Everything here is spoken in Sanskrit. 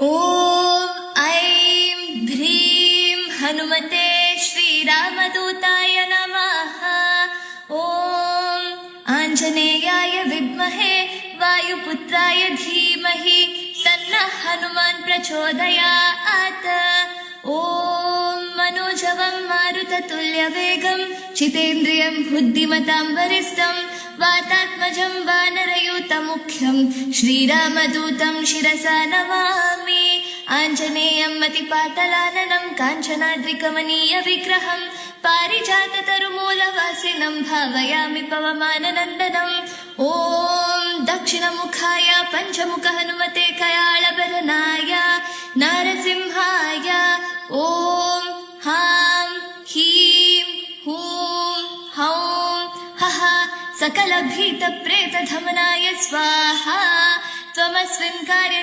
ॐ ऐं ह्रीं हनुमते श्रीरामदूताय नमः। ॐ आञ्जनेयाय विद्महे वायुपुत्राय धीमहि तन्नः हनुमान् प्रचोदयात्। ॐ मनोजवं मारुततुल्यवेगं चितेन्द्रियं बुद्धिमतां वरिष्ठं वातात्मजं वानरयूतमुख्यं श्रीरामदूतं शिरसा नमामि। आञ्जनेयं मतिपाटलाननं काञ्चनाद्रिकमनीयविग्रहं पारिजाततरुमूलवासिनं भावयामि पवमाननन्दनम्। ॐ दक्षिणमुखाय पञ्चमुख हनुमते कयाळवदनाय नारसिंहाय ॐ हां हीं हूं हौं हः सकलभीतप्रेतधमनाय स्वाहा। त्वमस्मिन् कार्ये